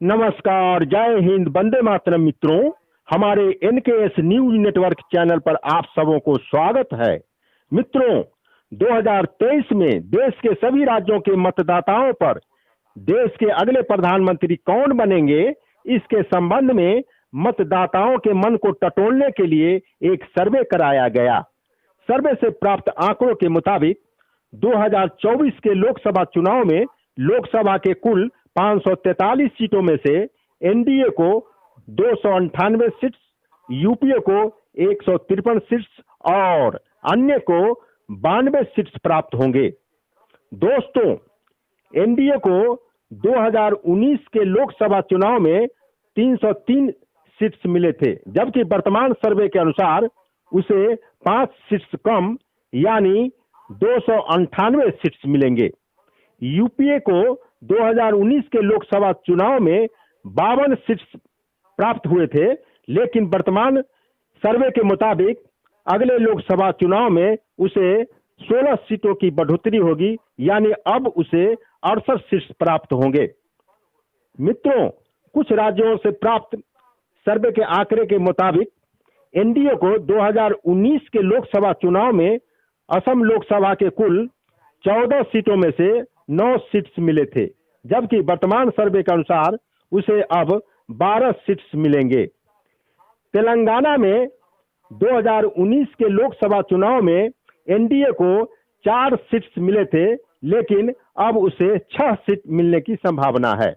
नमस्कार, जय हिंद, वंदे मातरम मित्रों। हमारे एनकेएस न्यूज नेटवर्क चैनल पर आप सबों को स्वागत है। मित्रों, 2023 में देश के सभी राज्यों के मतदाताओं पर देश के अगले प्रधानमंत्री कौन बनेंगे, इसके संबंध में मतदाताओं के मन को टटोलने के लिए एक सर्वे कराया गया। सर्वे से प्राप्त आंकड़ों के मुताबिक 2024 के लोकसभा चुनाव में लोकसभा के कुल 543 सीटों में से एनडीए को 298 सीट्स, यूपीए को 153 सीट्स और अन्य को 92 सीट्स प्राप्त होंगे। दोस्तों, एनडीए को 2019 के लोकसभा चुनाव में 303 सीट्स मिले थे, जबकि वर्तमान सर्वे के अनुसार उसे 5 सीट्स कम यानी 298 सीट्स मिलेंगे। यूपीए को 2019 के लोकसभा चुनाव में 52 सीट्स प्राप्त हुए थे, लेकिन वर्तमान सर्वे के मुताबिक अगले लोकसभा चुनाव में उसे 16 सीटों की बढ़ोतरी होगी, यानी अब उसे 68 सीट्स प्राप्त होंगे। मित्रों, कुछ राज्यों से प्राप्त सर्वे के आंकड़े के मुताबिक एनडीए को 2019 के लोकसभा चुनाव में असम लोकसभा के कुल 14 सीटों में से 9 सीट्स मिले थे, जबकि वर्तमान सर्वे के अनुसार उसे अब 12 सीट्स मिलेंगे। तेलंगाना में 2019 के लोकसभा चुनाव में एनडीए को 4 सीट्स मिले थे, लेकिन अब उसे 6 सीट मिलने की संभावना है।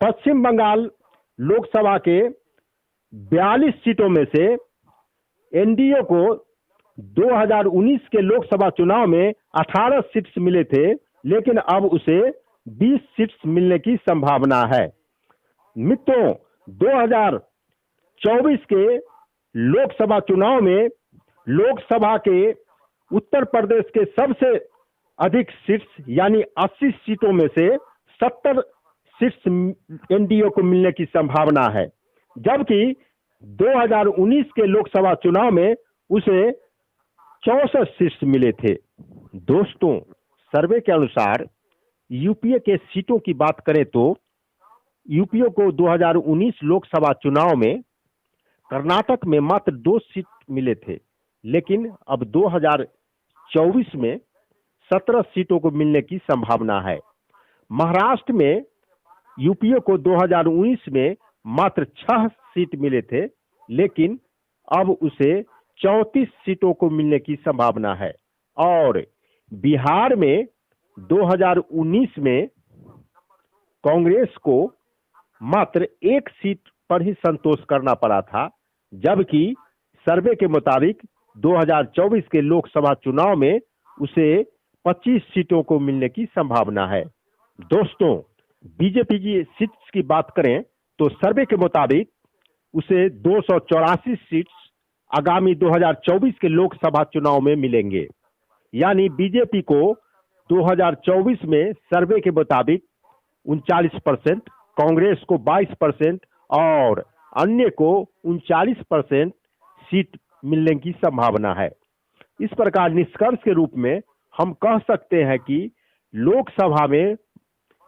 पश्चिम बंगाल लोकसभा के 42 सीटों में से एनडीए को 2019 के लोकसभा चुनाव में 18 सीट्स मिले थे, लेकिन अब उसे 20 सीट्स मिलने की संभावना है। मित्रों, 2024 के लोकसभा चुनाव में लोकसभा के उत्तर प्रदेश के सबसे अधिक सीट्स यानी 80 सीटों में से 70 सीट्स एनडीए को मिलने की संभावना है, जबकि 2019 के लोकसभा चुनाव में उसे 64 सीट्स मिले थे। दोस्तों, सर्वे के अनुसार यूपीए के सीटों की बात करें तो यूपीए को 2019 लोकसभा चुनाव में कर्नाटक में मात्र 2 सीट मिले थे, लेकिन अब 2024 में 17 सीटों को मिलने की संभावना है। महाराष्ट्र में यूपीए को 2019 में मात्र 6 सीट मिले थे, लेकिन अब उसे 34 सीटों को मिलने की संभावना है। और बिहार में 2019 में कांग्रेस को मात्र 1 सीट पर ही संतोष करना पड़ा था, जबकि सर्वे के मुताबिक 2024 के लोकसभा चुनाव में उसे 25 सीटों को मिलने की संभावना है। दोस्तों, बीजेपी की सीट्स की बात करें तो सर्वे के मुताबिक उसे 284 सीट्स आगामी 2024 के लोकसभा चुनाव में मिलेंगे, यानी बीजेपी को 2024 में सर्वे के मुताबिक 39%, कांग्रेस को 22% और अन्य को 39% सीट मिलने की संभावना है। इस प्रकार निष्कर्ष के रूप में हम कह सकते हैं कि लोकसभा में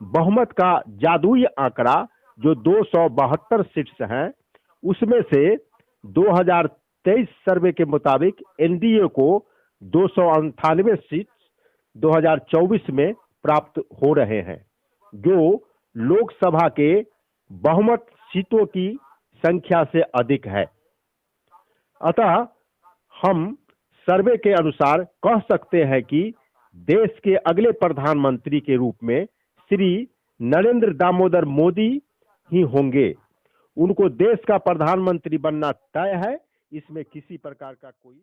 बहुमत का जादुई आंकड़ा जो 272 सीट्स हैं, उसमें से 2023 सर्वे के मुताबिक एनडीए को 298 सीट 2024 में प्राप्त हो रहे हैं, जो लोकसभा के बहुमत सीटों की संख्या से अधिक है। अतः हम सर्वे के अनुसार कह सकते हैं कि देश के अगले प्रधानमंत्री के रूप में श्री नरेंद्र दामोदर मोदी ही होंगे। उनको देश का प्रधानमंत्री बनना तय है, इसमें किसी प्रकार का कोई